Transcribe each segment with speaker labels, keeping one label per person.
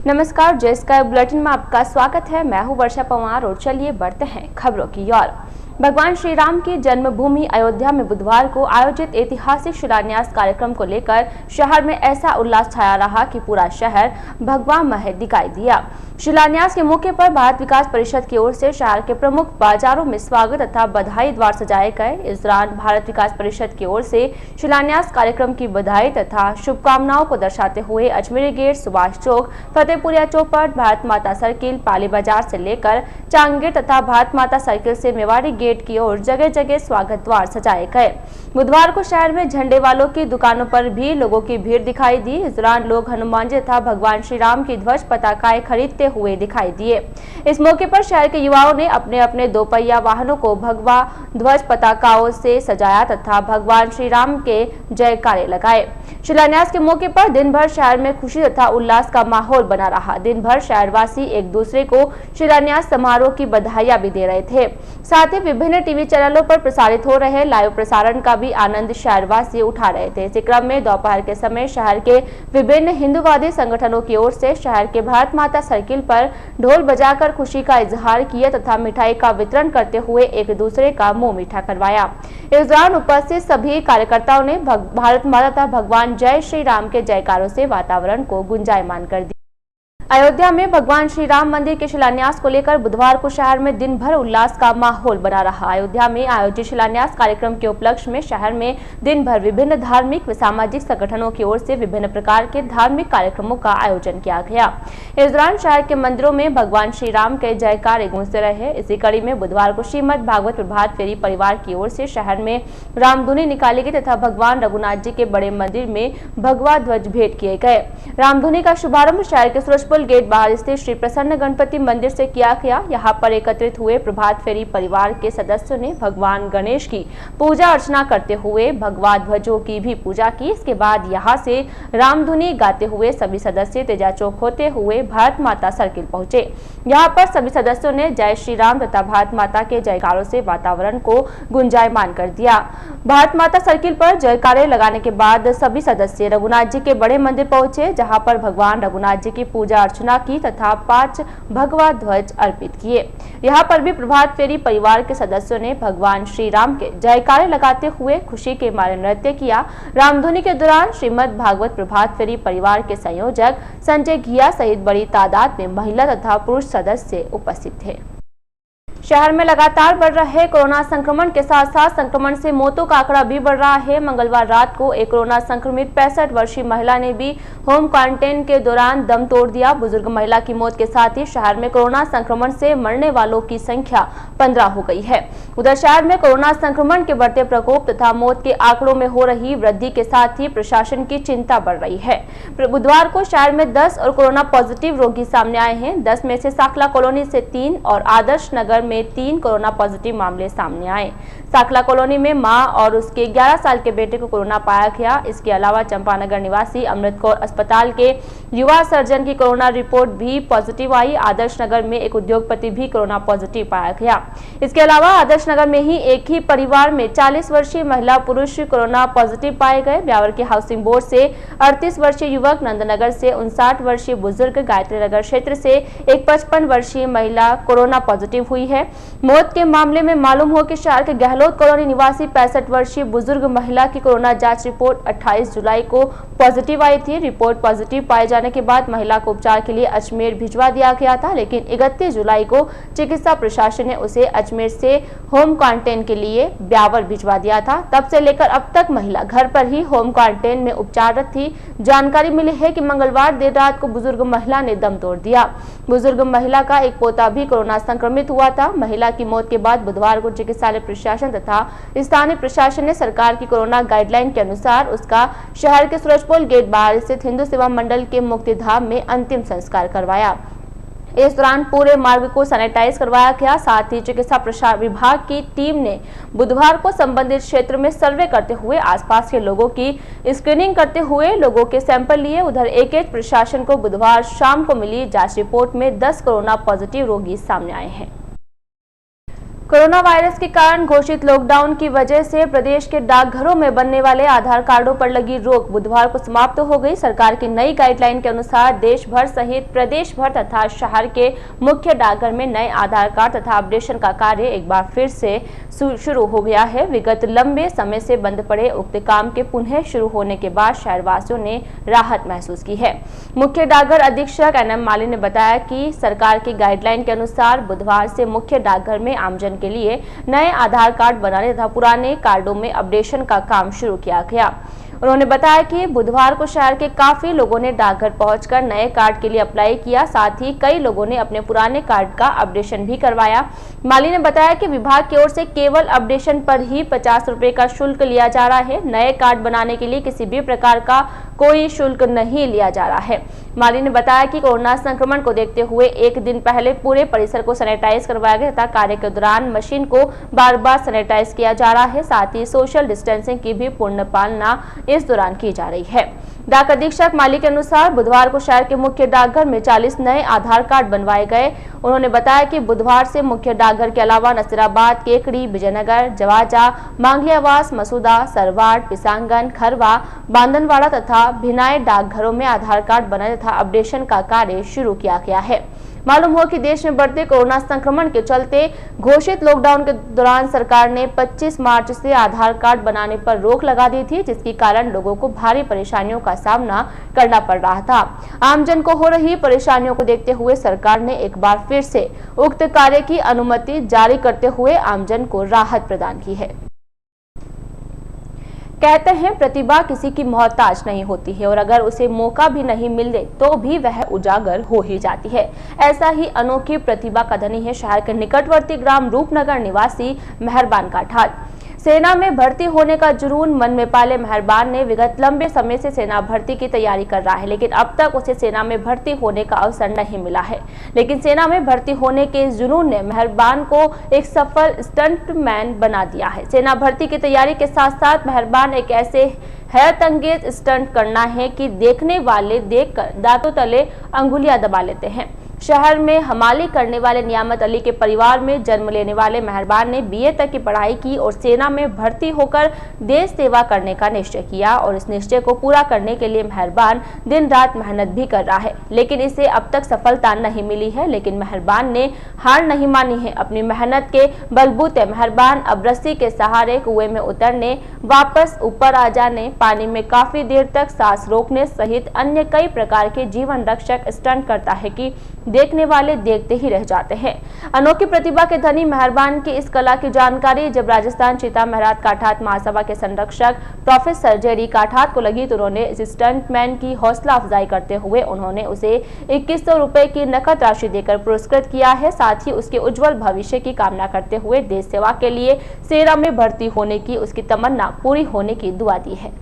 Speaker 1: नमस्कार, जय sky bulletin में आपका स्वागत है। मैं हूं वर्षा पवार और चलिए बढ़ते हैं खबरों की ओर। भगवान श्री राम की जन्मभूमि अयोध्या में बुधवार को आयोजित ऐतिहासिक शिलान्यास कार्यक्रम को लेकर शहर में ऐसा उल्लास छाया रहा कि पूरा शहर भगवामय दिखाई दिया। शिलान्यास के मौके पर भारत विकास परिषद की ओर से शहर के प्रमुख बाजारों में स्वागत तथा बधाई द्वार सजाए गए। इस दौरान भारत विकास परिषद की ओर से शिलान्यास कार्यक्रम की बधाई तथा शुभकामनाओं को दर्शाते हुए अजमेरी गेट, सुभाष चौक, फतेहपुरिया चौपट, भारत माता सर्किल, पाली बाजार से लेकर चांगेट तथा भारत माता सर्किल से मेवाड़ी गेट की ओर जगह जगह स्वागत द्वार सजाए गए। बुधवार को शहर में झंडे वालों की दुकानों पर भी लोगों की भीड़ दिखाई दी। इस दौरान लोग हनुमान जी तथा भगवान श्री राम की ध्वज पताकाएं खरीदते हुए दिखाई दिए। इस मौके पर शहर के युवाओं ने अपने अपने दोपहिया वाहनों को भगवा ध्वज पताकाओं से सजाया तथा भगवान श्री राम के जयकारे लगाए। शिलान्यास के मौके पर दिन भर शहर में खुशी तथा उल्लास का माहौल बना रहा। दिन भर शहरवासी एक दूसरे को शिलान्यास समारोह की बधाइयां भी दे रहे थे। साथ ही विभिन्न टीवी चैनलों पर प्रसारित हो रहे लाइव प्रसारण का भी आनंद शहरवासी उठा रहे थे। इसी क्रम में दोपहर के समय शहर के विभिन्न हिंदूवादी संगठनों की ओर से शहर के भारत माता सर्किल पर ढोल बजाकर खुशी का इजहार किया तथा मिठाई का वितरण करते हुए एक दूसरे का मुंह मीठा करवाया। इस दौरान उपस्थित सभी कार्यकर्ताओं ने भारत माता तथा भगवान जय श्री राम के जयकारों से वातावरण को गुंजायमान कर दिया। अयोध्या में भगवान श्री राम मंदिर के शिलान्यास को लेकर बुधवार को शहर में दिन भर उल्लास का माहौल बना रहा। अयोध्या में आयोजित शिलान्यास कार्यक्रम के उपलक्ष्य में शहर में दिन भर विभिन्न धार्मिक व सामाजिक संगठनों की ओर से विभिन्न प्रकार के धार्मिक कार्यक्रमों का आयोजन किया गया। इस दौरान शहर के मंदिरों में भगवान श्री राम के जयकारे गूंजते रहे। इसी कड़ी में बुधवार को श्रीमद भागवत प्रभात फेरी परिवार की ओर से शहर में रामधुनी निकाली गई तथा भगवान रघुनाथ जी के बड़े मंदिर में भगवा ध्वज भेंट किए गए। रामधुनी का शुभारंभ शहर के सूरजपुर गेट बाहर स्थित श्री प्रसन्न गणपति मंदिर से किया गया। यहाँ पर एकत्रित हुए प्रभात फेरी परिवार के सदस्यों ने भगवान गणेश की पूजा अर्चना करते हुए भगवा ध्वजों की भी पूजा की। इसके बाद यहाँ से रामधुनी गाते हुए सभी सदस्य तेजा चौक होते हुए भारत माता सर्किल पहुंचे। यहाँ पर सभी सदस्यों ने जय श्री राम तथा भारत माता के जयकारों से वातावरण को गुंजायमान कर दिया। भारत माता सर्किल पर जयकारे लगाने के बाद सभी सदस्य रघुनाथ जी के बड़े मंदिर पहुंचे, जहाँ पर भगवान रघुनाथ जी की पूजा अर्चना की तथा 5 भगवा ध्वज अर्पित किए। यहाँ पर भी प्रभात फेरी परिवार के सदस्यों ने भगवान श्री राम के जयकारे लगाते हुए खुशी के मारे नृत्य किया। रामधुनी के दौरान श्रीमद भागवत प्रभात फेरी परिवार के संयोजक संजय घिया सहित बड़ी तादाद में महिला तथा पुरुष सदस्य उपस्थित थे। शहर में लगातार बढ़ रहे कोरोना संक्रमण के साथ साथ संक्रमण से मौतों का आंकड़ा भी बढ़ रहा है। मंगलवार रात को एक कोरोना संक्रमित 65 वर्षीय महिला ने भी होम क्वारंटाइन के दौरान दम तोड़ दिया। बुजुर्ग महिला की मौत के साथ ही शहर में कोरोना संक्रमण से मरने वालों की संख्या 15 हो गई है। उधर शहर में कोरोना संक्रमण के बढ़ते प्रकोप तथा मौत के आंकड़ों में हो रही वृद्धि के साथ ही प्रशासन की चिंता बढ़ रही है। बुधवार को शहर में 10 और कोरोना पॉजिटिव रोगी सामने आए हैं। 10 में से साखला कॉलोनी से 3 और आदर्श नगर में 3 कोरोना पॉजिटिव मामले सामने आए। साखला कॉलोनी में मां और उसके 11 साल के बेटे को कोरोना पाया गया। इसके अलावा चंपानगर निवासी अमृत कौर अस्पताल के युवा सर्जन की कोरोना रिपोर्ट भी पॉजिटिव आई। आदर्श नगर में एक उद्योगपति भी कोरोना पॉजिटिव पाया गया। इसके अलावा आदर्श नगर में ही एक ही परिवार में 40 वर्षीय महिला पुरुष कोरोना पॉजिटिव पाए गए। ब्यावर के हाउसिंग बोर्ड से 38 वर्षीय युवक, नंदनगर से 59 वर्षीय बुजुर्ग, गायत्री नगर क्षेत्र से एक 55 वर्षीय महिला कोरोना पॉजिटिव हुई है। मौत के मामले में मालूम हो कि शहर के गहलोत कॉलोनी निवासी 65 वर्षीय बुजुर्ग महिला की कोरोना जांच रिपोर्ट 28 जुलाई को पॉजिटिव आई थी। रिपोर्ट पॉजिटिव पाए जाने के बाद महिला को उपचार के लिए अजमेर भिजवा दिया गया था, लेकिन 31 जुलाई को चिकित्सा प्रशासन ने उसे अजमेर से होम क्वारंटाइन के लिए ब्यावर भिजवा दिया था। तब से लेकर अब तक महिला घर पर ही होम क्वारंटाइन में उपचाररत थी। जानकारी मिली है कि मंगलवार देर रात को बुजुर्ग महिला ने दम तोड़ दिया। बुजुर्ग महिला का एक पोता भी कोरोना संक्रमित हुआ था। महिला की मौत के बाद बुधवार को चिकित्सालय प्रशासन तथा स्थानीय प्रशासन ने सरकार की कोरोना गाइडलाइन के अनुसार उसका शहर के सूरजपुर गेट बाहर स्थित हिंदू सेवा मंडल के मुक्तिधाम में अंतिम संस्कार करवाया। इस दौरान पूरे मार्ग को सैनिटाइज करवाया गया। साथ ही चिकित्सा विभाग की टीम ने बुधवार को संबंधित क्षेत्र में सर्वे करते हुए आसपास के लोगों की स्क्रीनिंग करते हुए लोगों के सैंपल लिए। उधर एक प्रशासन को बुधवार शाम को मिली जांच रिपोर्ट में 10 कोरोना पॉजिटिव रोगी सामने आए हैं। कोरोना वायरस के कारण घोषित लॉकडाउन की वजह से प्रदेश के डाकघरों में बनने वाले आधार कार्डों पर लगी रोक बुधवार को समाप्त हो गई। सरकार की नई गाइडलाइन के अनुसार देश भर सहित प्रदेश भर तथा शहर के मुख्य डाकघर में नए आधार कार्ड तथा अपडेशन का कार्य एक बार फिर से शुरू हो गया है। विगत लंबे समय से बंद पड़े उक्त काम के पुनः शुरू होने के बाद शहरवासियों ने राहत महसूस की है। मुख्य डाकघर अधीक्षक NM माली ने बताया कि सरकार की गाइडलाइन के अनुसार बुधवार से मुख्य डाकघर में आमजन के लिए नए आधार कार्ड बनाने तथा पुराने कार्डों में अपडेशन का काम शुरू किया गया। उन्होंने बताया कि बुधवार को शहर के काफी लोगों ने डाकघर पहुंचकर नए कार्ड के लिए अप्लाई किया, साथ ही कई लोगों ने अपने पुराने कार्ड का अपडेशन भी करवाया। माली ने बताया कि विभाग की ओर से केवल अपडेशन पर ही 50 रुपए का शुल्क लिया जा रहा है। नए कार्ड बनाने के लिए किसी भी प्रकार का कोई शुल्क नहीं लिया जा रहा है। माली ने बताया कि कोरोना संक्रमण को देखते हुए एक दिन पहले पूरे परिसर को सैनिटाइज करवाया गया तथा कार्य के दौरान मशीन को बार बार सैनिटाइज किया जा रहा है। साथ ही सोशल डिस्टेंसिंग की भी पूर्ण पालना इस दौरान की जा रही है। डाक अधीक्षक माली के अनुसार बुधवार को शहर के मुख्य डाकघर में 40 नए आधार कार्ड बनवाए गए। उन्होंने बताया कि बुधवार से मुख्य डाकघर के अलावा नसीराबाद, केकड़ी, विजयनगर, जवाजा, मांगलियावास, मसूदा, सरवाड़, पिसांगन, खरवा, बांदनवाड़ा तथा भिनाई डाकघरों में आधार कार्ड बनाने तथा अपडेशन का कार्य शुरू किया गया है। मालूम हो कि देश में बढ़ते कोरोना संक्रमण के चलते घोषित लॉकडाउन के दौरान सरकार ने 25 मार्च से आधार कार्ड बनाने पर रोक लगा दी थी, जिसके कारण लोगों को भारी परेशानियों का सामना करना पड़ रहा था। आमजन को हो रही परेशानियों को देखते हुए सरकार ने एक बार फिर से उक्त कार्य की अनुमति जारी करते हुए आमजन को राहत प्रदान की है। कहते हैं प्रतिभा किसी की मोहताज नहीं होती है और अगर उसे मौका भी नहीं मिले तो भी वह उजागर हो ही जाती है। ऐसा ही अनोखी प्रतिभा का धनी है शहर के निकटवर्ती ग्राम रूपनगर निवासी मेहरबान काठाल। सेना में भर्ती होने का जुनून मन में पाले मेहरबान ने विगत लंबे समय से सेना भर्ती की तैयारी कर रहा है, लेकिन अब तक उसे सेना में भर्ती होने का अवसर नहीं मिला है। लेकिन सेना में भर्ती होने के इस जुनून ने मेहरबान को एक सफल स्टंटमैन बना दिया है। सेना भर्ती की तैयारी के साथ साथ मेहरबान एक ऐसे हैरतअंगेज स्टंट करना है कि देखने वाले देखकर दांतों तले अंगुलियां दबा लेते हैं। शहर में हमाली करने वाले नियामत अली के परिवार में जन्म लेने वाले मेहरबान ने BA तक की पढ़ाई की और सेना में भर्ती होकर देश सेवा करने का निश्चय किया और इस निश्चय को पूरा करने के लिए मेहरबान दिन रात मेहनत भी कर रहा है, लेकिन इसे अब तक सफलता नहीं मिली है। लेकिन मेहरबान ने हार नहीं मानी है। अपनी मेहनत के बलबूते मेहरबान अब रस्सी के सहारे कुएं में उतरने, वापस ऊपर आ जाने, पानी में काफी देर तक सांस रोकने सहित अन्य कई प्रकार के जीवन रक्षक स्टंट करता है कि देखने वाले देखते ही रह जाते हैं। अनोखी प्रतिभा के धनी मेहरबान की इस कला की जानकारी जब राजस्थान चीता महराज काठात महासभा के संरक्षक प्रोफेसर जेडी काठात को लगी तो उन्होंने इस स्टंटमैन की हौसला अफजाई करते हुए उन्होंने उसे 2100 रुपए की नकद राशि देकर पुरस्कृत किया है। साथ ही उसके उज्जवल भविष्य की कामना करते हुए देश सेवा के लिए सेना में भर्ती होने की उसकी तमन्ना पूरी होने की दुआ दी है।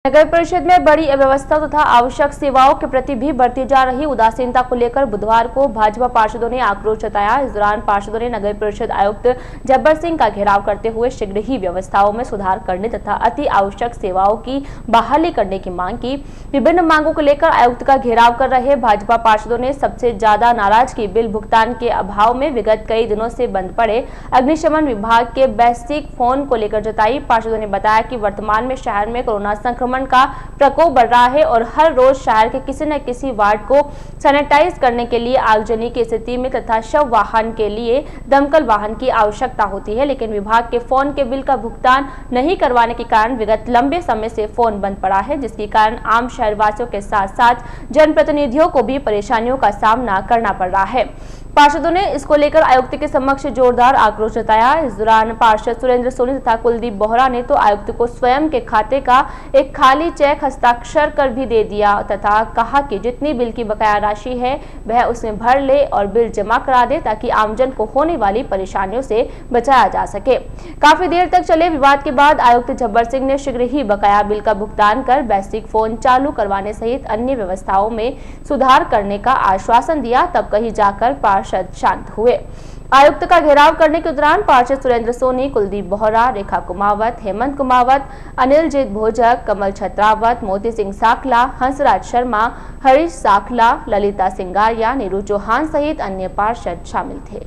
Speaker 1: नगर परिषद में बड़ी अव्यवस्था तथा आवश्यक सेवाओं के प्रति भी बढ़ती जा रही उदासीनता को लेकर बुधवार को भाजपा पार्षदों ने आक्रोश जताया। इस दौरान पार्षदों ने नगर परिषद आयुक्त जब्बर सिंह का घेराव करते हुए शीघ्र ही व्यवस्थाओं में सुधार करने तथा अति आवश्यक सेवाओं की बहाली करने की मांग की। विभिन्न मांगों को लेकर आयुक्त का घेराव कर रहे भाजपा पार्षदों ने सबसे ज्यादा नाराजगी बिल भुगतान के अभाव में विगत कई दिनों से बंद पड़े अग्निशमन विभाग के बेसिक फोन को लेकर जताई। पार्षदों ने बताया कि वर्तमान में शहर में कोरोना संक्रमण का प्रकोप बढ़ रहा है और हर रोज शहर के किसी न किसी वार्ड को सैनिटाइज करने के लिए आगजनी की स्थिति में तथा शव वाहन के लिए दमकल वाहन की आवश्यकता होती है, लेकिन विभाग के फोन के बिल का भुगतान नहीं करवाने के कारण विगत लंबे समय से फोन बंद पड़ा है, जिसके कारण आम शहरवासियों के साथ साथ जनप्रतिनिधियों को भी परेशानियों का सामना करना पड़ रहा है। पार्षदों ने इसको लेकर आयुक्त के समक्ष जोरदार आक्रोश जताया। इस दौरान पार्षद सुरेंद्र सोनी तथा कुलदीप बोहरा ने तो आयुक्त को स्वयं के खाते का एक खाली चेक हस्ताक्षर कर भी दे दिया तथा कहा कि जितनी बिल की बकाया राशि है वह उसमें भर ले और बिल जमा करा दे ताकि आमजन को होने वाली परेशानियों से बचाया जा सके। काफी देर तक चले विवाद के बाद आयुक्त जब्बर सिंह ने शीघ्र ही बकाया बिल का भुगतान कर बेसिक फोन चालू करवाने सहित अन्य व्यवस्थाओं में सुधार करने का आश्वासन दिया। तब कहीं जाकर पार्षद शांत हुए। आयुक्त का घेराव करने के दौरान पार्षद सुरेंद्र सोनी, कुलदीप बोहरा, रेखा कुमावत, हेमंत कुमावत, अनिलजीत भोजक, कमल छत्रावत, मोती सिंह साखला, हंसराज शर्मा, हरीश साखला, ललिता सिंगारिया, नीरू चौहान सहित अन्य पार्षद शामिल थे।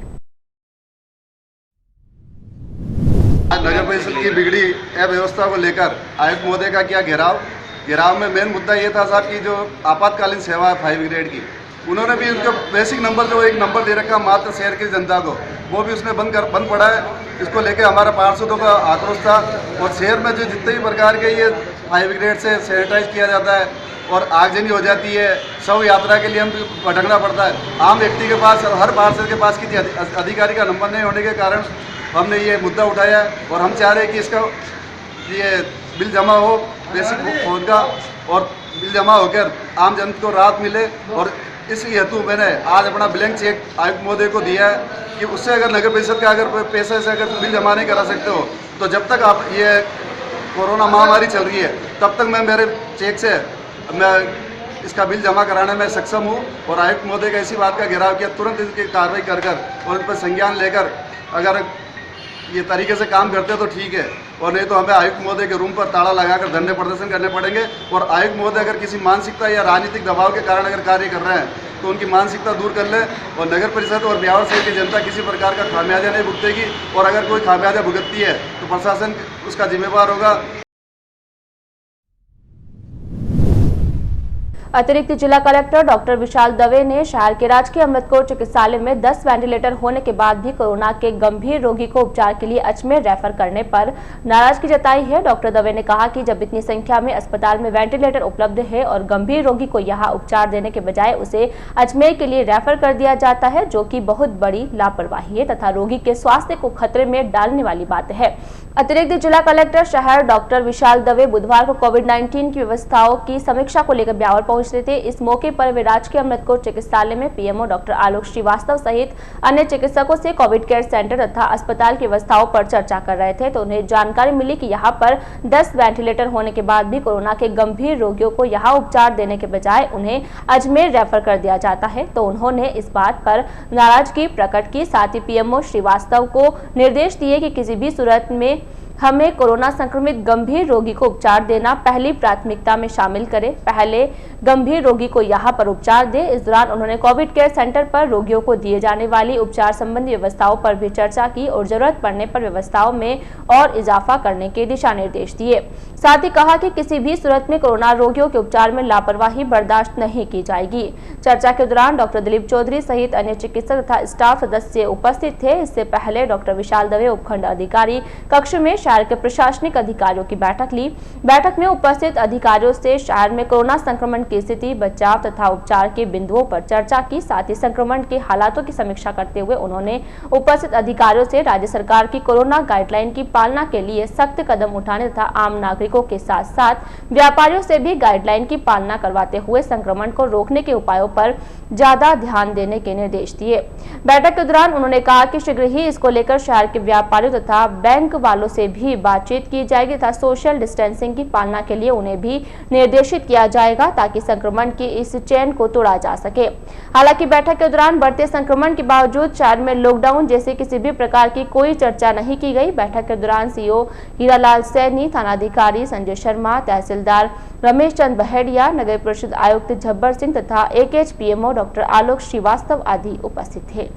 Speaker 2: नगर परिषद की बिगड़ी अव्यवस्था को लेकर आयुक्त महोदय का किया घेराव में मेन मुद्दा ये था साहब कि जो आपातकालीन सेवा है 5 ग्रेड की, उन्होंने भी उनका बेसिक नंबर जो एक नंबर दे रखा मात्र शहर की जनता को, वो भी उसने बंद पड़ा है। इसको लेकर हमारा पार्षदों का आक्रोश था। और शहर में जो जितने भी प्रकार के ये 5 ग्रेड से सैनिटाइज किया जाता है और आगजनी हो जाती है, शव यात्रा के लिए हम भटकना पड़ता है। आम व्यक्ति के पास, हर पार्षद के पास किसी अधिकारी का नंबर नहीं होने के कारण हमने ये मुद्दा उठाया है। और हम चाह रहे हैं कि इसका ये बिल जमा हो बेसिक फोन का, और बिल जमा होकर आम जनता को राहत मिले। और इस हेतु मैंने आज अपना ब्लैंक चेक आयुक्त महोदय को दिया है कि उससे अगर नगर परिषद का अगर पैसे से अगर बिल जमा नहीं करा सकते हो तो जब तक आप ये कोरोना महामारी चल रही है तब तक मैं मेरे चेक से मैं इसका बिल जमा कराने में सक्षम हूँ। और आयुक्त महोदय का इसी बात का घेराव किया, तुरंत इसकी कार्रवाई कर और इन पर संज्ञान लेकर अगर ये तरीके से काम करते हैं तो ठीक है, और नहीं तो हमें आयुक्त महोदय के रूम पर ताला लगाकर धरने प्रदर्शन करने पड़ेंगे। और आयुक्त महोदय अगर किसी मानसिकता या राजनीतिक दबाव के कारण अगर कार्य कर रहे हैं तो उनकी मानसिकता दूर कर ले। और नगर परिषद और ब्यावर शहर की जनता किसी प्रकार का खामियाजा नहीं भुगतेगी, और अगर कोई खामियाजा भुगतती है तो प्रशासन उसका जिम्मेवार होगा।
Speaker 1: अतिरिक्त जिला कलेक्टर डॉक्टर विशाल दवे ने शहर के राजकीय अमृतकोर चिकित्सालय में 10 वेंटिलेटर होने के बाद भी कोरोना के गंभीर रोगी को उपचार के लिए अजमेर रेफर करने पर नाराजगी जताई है। डॉक्टर दवे ने कहा कि जब इतनी संख्या में अस्पताल में वेंटिलेटर उपलब्ध है और गंभीर रोगी को यहां उपचार देने के बजाय उसे अजमेर के लिए रेफर कर दिया जाता है, जो कि बहुत बड़ी लापरवाही है तथा रोगी के स्वास्थ्य को खतरे में डालने वाली बात है। अतिरिक्त जिला कलेक्टर शहर डॉक्टर विशाल दवे बुधवार को कोविड-19 की व्यवस्थाओं की समीक्षा को लेकर ब्यावर पहुंच रहे थे। इस मौके पर वे राजकीय अमृतकोर चिकित्सालय में पीएमओ डॉक्टर आलोक श्रीवास्तव सहित अन्य चिकित्सकों से कोविड केयर सेंटर तथा अस्पताल की व्यवस्थाओं पर चर्चा कर रहे थे, तो उन्हें जानकारी मिली कि यहां पर 10 वेंटिलेटर होने के बाद भी कोरोना के गंभीर रोगियों को यहां उपचार देने के बजाय उन्हें अजमेर रेफर कर दिया जाता है। तो उन्होंने इस बात पर नाराजगी प्रकट की। साथ ही पीएमओ श्रीवास्तव को निर्देश दिए कि किसी भी सूरत में हमें कोरोना संक्रमित गंभीर रोगी को उपचार देना पहली प्राथमिकता में शामिल करें, पहले गंभीर रोगी को यहां पर उपचार दे। इस दौरान उन्होंने कोविड केयर सेंटर पर रोगियों को दिए जाने वाली उपचार संबंधी व्यवस्थाओं पर भी चर्चा की और जरूरत पड़ने पर व्यवस्थाओं में और इजाफा करने के दिशा निर्देश दिए। साथ ही कहा कि किसी भी सूरत में कोरोना रोगियों के उपचार में लापरवाही बर्दाश्त नहीं की जाएगी। चर्चा के दौरान डॉक्टर दिलीप चौधरी सहित अन्य चिकित्सक तथा स्टाफ सदस्य उपस्थित थे। इससे पहले डॉक्टर विशाल दवे उपखंड अधिकारी कक्ष में शहर के प्रशासनिक अधिकारियों की बैठक ली। बैठक में उपस्थित अधिकारियों से शहर में कोरोना संक्रमण की स्थिति, बचाव तथा उपचार के बिंदुओं पर चर्चा की। साथ ही संक्रमण के हालातों की समीक्षा करते हुए उन्होंने उपस्थित अधिकारियों से राज्य सरकार की कोरोना गाइडलाइन की पालना के लिए सख्त कदम उठाने तथा आम नागरिकों के साथ साथ व्यापारियों से भी गाइडलाइन की पालना करवाते हुए संक्रमण को रोकने के उपायों पर ज्यादा ध्यान देने के निर्देश दिए। बैठक के दौरान उन्होंने कहा कि शीघ्र ही इसको लेकर शहर के व्यापारियों तथा बैंक वालों से भी बातचीत की जाएगी तथा सोशल डिस्टेंसिंग की पालना के लिए उन्हें भी निर्देशित किया जाएगा ताकि संक्रमण की इस चेन को तोड़ा जा सके। हालांकि बैठक के दौरान बढ़ते संक्रमण के बावजूद शहर में लॉकडाउन जैसे किसी भी प्रकार की कोई चर्चा नहीं की गई। बैठक के दौरान सीओ हीरालाल सैनी, थानाधिकारी संजय शर्मा, तहसीलदार रमेश चंद बहेड़िया, नगर परिषद आयुक्त झब्बर सिंह तथा एकेएच पीएमओ डॉक्टर आलोक श्रीवास्तव आदि उपस्थित थे।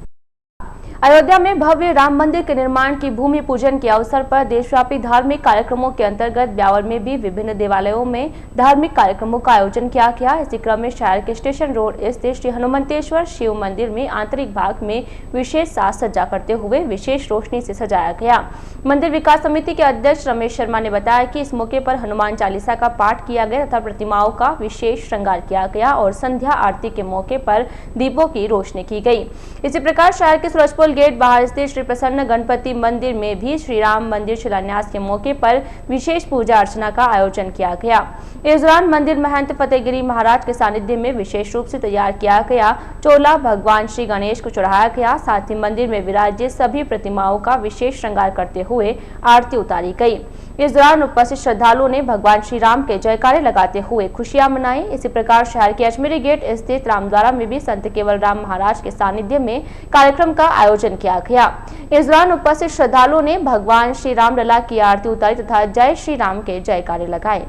Speaker 1: अयोध्या में भव्य राम मंदिर के निर्माण की भूमि पूजन के अवसर पर देशव्यापी धार्मिक कार्यक्रमों के अंतर्गत ब्यावर में भी विभिन्न देवालयों में धार्मिक कार्यक्रमों का आयोजन किया गया। इसी क्रम में शहर के स्टेशन रोड स्थित श्री हनुमंतेश्वर शिव मंदिर में आंतरिक भाग में विशेष साज सज्जा करते हुए विशेष रोशनी से सजाया गया। मंदिर विकास समिति के अध्यक्ष रमेश शर्मा ने बताया कि इस मौके पर हनुमान चालीसा का पाठ किया गया तथा प्रतिमाओं का विशेष श्रृंगार किया गया और संध्या आरती के मौके पर दीपों की रोशनी की गई। इसी प्रकार शहर के सूरजपुर गेट बाहर स्थित श्री प्रसन्न गणपति मंदिर में भी श्री राम मंदिर शिलान्यास के मौके पर विशेष पूजा अर्चना का आयोजन किया गया। इस दौरान मंदिर महंत फतेहगिरी महाराज के सानिध्य में विशेष रूप से तैयार किया गया चोला भगवान श्री गणेश को चढ़ाया गया। साथ ही मंदिर में विराजित सभी प्रतिमाओं का विशेष श्रृंगार करते हुए आरती उतारी गई। इस दौरान उपस्थित श्रद्धालुओं ने भगवान श्री राम के जयकारे लगाते हुए खुशियां मनाई। इसी प्रकार शहर के अजमेरी गेट स्थित रामद्वारा में भी संत केवल राम महाराज के सानिध्य में कार्यक्रम का आयोजन किया गया। इस दौरान उपस्थित श्रद्धालुओं ने भगवान श्री राम लला की आरती उतारी तथा जय श्री राम के जयकारे लगाए।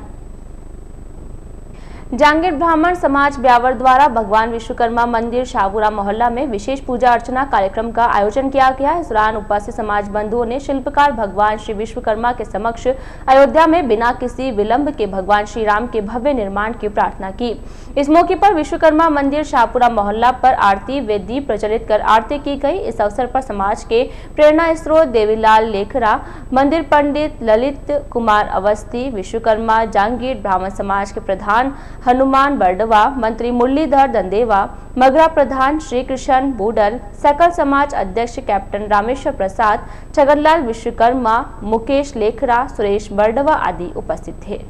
Speaker 1: जांगीर ब्राह्मण समाज ब्यावर द्वारा भगवान विश्वकर्मा मंदिर शाहपुरा मोहल्ला में विशेष पूजा अर्चना कार्यक्रम का आयोजन किया गया। इस दौरान उपस्थित समाज बंधुओं ने शिल्पकार भगवान श्री विश्वकर्मा के समक्ष अयोध्या में बिना किसी विलंब के भगवान श्री राम के भव्य निर्माण की प्रार्थना की। इस मौके पर विश्वकर्मा मंदिर शाहपुरा मोहल्ला पर आरती व दीप प्रज्वलित कर आरती की गई। इस अवसर पर समाज के प्रेरणा स्रोत देवीलाल लेखरा, मंदिर पंडित ललित कुमार अवस्थी, विश्वकर्मा जांगीर ब्राह्मण समाज के प्रधान हनुमान बरडवा, मंत्री मुरलीधर दंदेवा, मगरा प्रधान श्री कृष्ण बूडल, सकल समाज अध्यक्ष कैप्टन रामेश्वर प्रसाद, छगनलाल विश्वकर्मा, मुकेश लेखरा, सुरेश बरडवा आदि उपस्थित थे।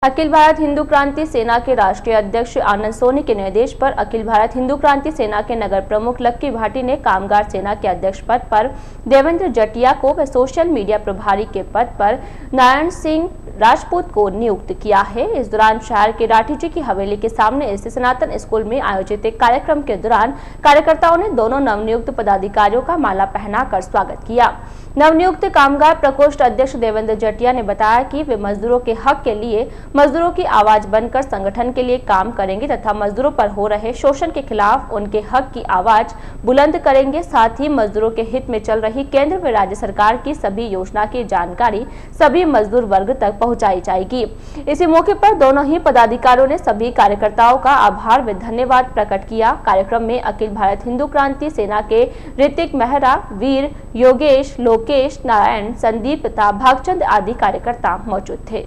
Speaker 1: अखिल भारत हिंदू क्रांति सेना के राष्ट्रीय अध्यक्ष आनंद सोनी के निर्देश पर अखिल भारत हिंदू क्रांति सेना के नगर प्रमुख लक्की भाटी ने कामगार सेना के अध्यक्ष पद पर देवेंद्र जटिया को व सोशल मीडिया प्रभारी के पद पर नारायण सिंह राजपूत को नियुक्त किया है। इस दौरान शहर के राठी जी की हवेली के सामने स्थित सनातन स्कूल में आयोजित एक कार्यक्रम के दौरान कार्यकर्ताओं ने दोनों नवनियुक्त पदाधिकारियों का माला पहनाकर स्वागत किया। नवनियुक्त कामगार प्रकोष्ठ अध्यक्ष देवेंद्र जटिया ने बताया कि वे मजदूरों के हक के लिए मजदूरों की आवाज बनकर संगठन के लिए काम करेंगे तथा मजदूरों पर हो रहे शोषण के खिलाफ उनके हक की आवाज बुलंद करेंगे। साथ ही मजदूरों के हित में चल रही केंद्र व राज्य सरकार की सभी योजना की जानकारी सभी मजदूर वर्ग तक पहुंचाई जाएगी। इसी मौके पर दोनों ही पदाधिकारियों ने सभी कार्यकर्ताओं का आभार व धन्यवाद प्रकट किया। कार्यक्रम में अखिल भारत हिंदू क्रांति सेना के ऋतिक मेहरा, वीर, योगेश, लोकेश, नारायण, संदीप तथा भागचंद आदि कार्यकर्ता मौजूद थे।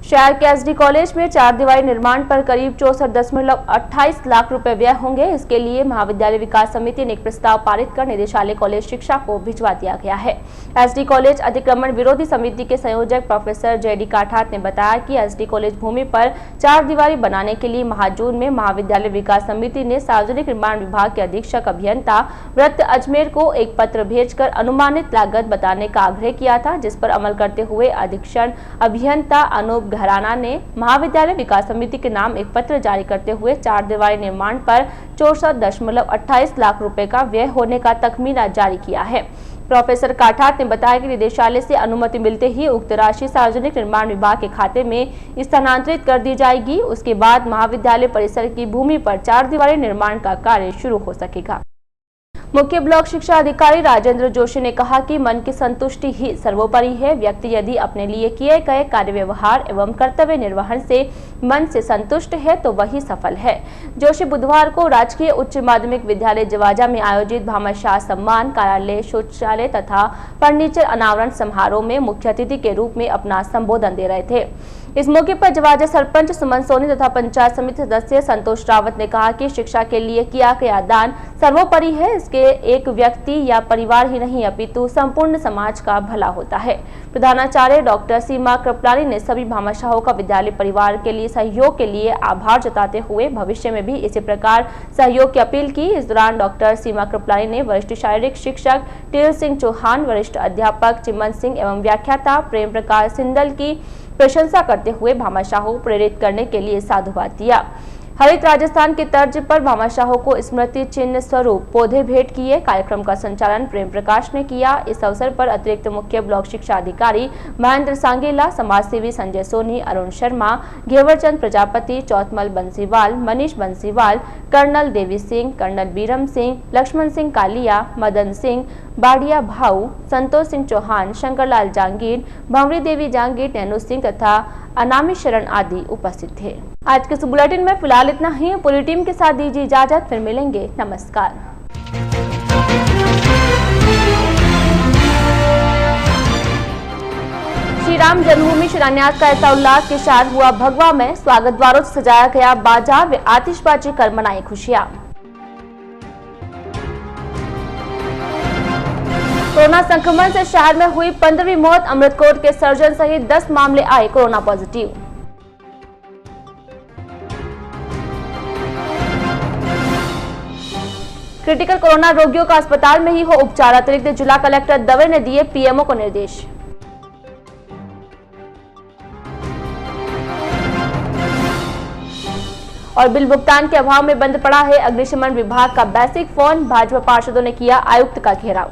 Speaker 1: शहर के एसडी कॉलेज में 4 दीवारी निर्माण पर करीब 64.28 लाख रुपए व्यय होंगे। इसके लिए महाविद्यालय विकास समिति ने एक प्रस्ताव पारित कर निदेशालय कॉलेज शिक्षा को भिजवा दिया गया है। एसडी कॉलेज अतिक्रमण विरोधी समिति के संयोजक प्रोफेसर जेडी काठात ने बताया कि एसडी कॉलेज भूमि पर 4 दीवारी बनाने के लिए माह जून में महाविद्यालय विकास समिति ने सार्वजनिक निर्माण विभाग के अधीक्षक अभियंता व्रत अजमेर को एक पत्र भेजकर अनुमानित लागत बताने का आग्रह किया था, जिस पर अमल करते हुए अधीक्षण अभियंता अनूप घराना ने महाविद्यालय विकास समिति के नाम एक पत्र जारी करते हुए 4 दीवारी निर्माण पर 64.28 लाख रुपए का व्यय होने का तखमीना जारी किया है। प्रोफेसर काठात ने बताया कि निदेशालय से अनुमति मिलते ही उक्त राशि सार्वजनिक निर्माण विभाग के खाते में स्थानांतरित कर दी जाएगी। उसके बाद महाविद्यालय परिसर की भूमि पर 4 दीवारी निर्माण का कार्य शुरू हो सकेगा। मुख्य ब्लॉक शिक्षा अधिकारी राजेंद्र जोशी ने कहा कि मन की संतुष्टि ही सर्वोपरि है। व्यक्ति यदि अपने लिए किए गए कार्य व्यवहार एवं कर्तव्य निर्वहन से मन से संतुष्ट है तो वही सफल है। जोशी बुधवार को राजकीय उच्च माध्यमिक विद्यालय जवाजा में आयोजित भामाशाह सम्मान कार्यालय शौचालय तथा फर्नीचर अनावरण समारोह में मुख्य अतिथि के रूप में अपना संबोधन दे रहे थे। इस मौके पर जवाजा सरपंच सुमन सोनी तथा पंचायत समिति सदस्य संतोष रावत ने कहा कि शिक्षा के लिए किया गया दान सर्वोपरि है। इसके एक व्यक्ति या परिवार ही नहीं अपितु संपूर्ण समाज का भला होता है। प्रधानाचार्य डॉक्टर सीमा कृपलानी ने सभी भामाशाहों का विद्यालय परिवार के लिए सहयोग के लिए आभार जताते हुए भविष्य में भी इसी प्रकार सहयोग की अपील की। इस दौरान डॉक्टर सीमा कृपलानी ने वरिष्ठ शारीरिक शिक्षक टील सिंह चौहान, वरिष्ठ अध्यापक चिमन सिंह एवं व्याख्याता प्रेम प्रकाश सिंदल की प्रशंसा करते हुए भामाशाहों प्रेरित करने के लिए साधुवाद दिया। हरित राजस्थान की तर्ज पर भामाशाहों को स्मृति चिन्ह स्वरूप पौधे भेंट किए। कार्यक्रम का संचालन प्रेम प्रकाश ने किया। इस अवसर पर अतिरिक्त मुख्य ब्लॉक शिक्षा अधिकारी महेंद्र सांगेला, समाजसेवी संजय सोनी, अरुण शर्मा, घेवरचंद प्रजापति, चौथमल बंसीवाल, मनीष बंसीवाल, कर्नल देवी सिंह, कर्नल बीरम सिंह, लक्ष्मण सिंह कालिया, मदन सिंह, बाड़िया भाऊ, संतोष सिंह चौहान, शंकरलाल जांगीर, भंवरी देवी जांगीर, नैनू सिंह तथा अनामी शरण आदि उपस्थित थे। आज के इस बुलेटिन में फिलहाल इतना ही। पूरी टीम के साथ दीजिए इजाजत, फिर मिलेंगे। नमस्कार। श्री राम जन्मभूमि शिलान्यास का ऐसा उल्लास के साथ हुआ भगवा में। स्वागत द्वारों से सजाया गया बाजार व आतिशबाजी कर मनाई खुशियां। कोरोना संक्रमण से शहर में हुई 15वीं मौत। अमृतकोट के सर्जन सहित 10 मामले आए कोरोना पॉजिटिव। क्रिटिकल कोरोना रोगियों का अस्पताल में ही हो उपचार। अतिरिक्त जिला कलेक्टर दवे ने दिए पीएमओ को निर्देश। और बिल भुगतान के अभाव में बंद पड़ा है अग्निशमन विभाग का बेसिक फोन। भाजपा पार्षदों ने किया आयुक्त का घेराव।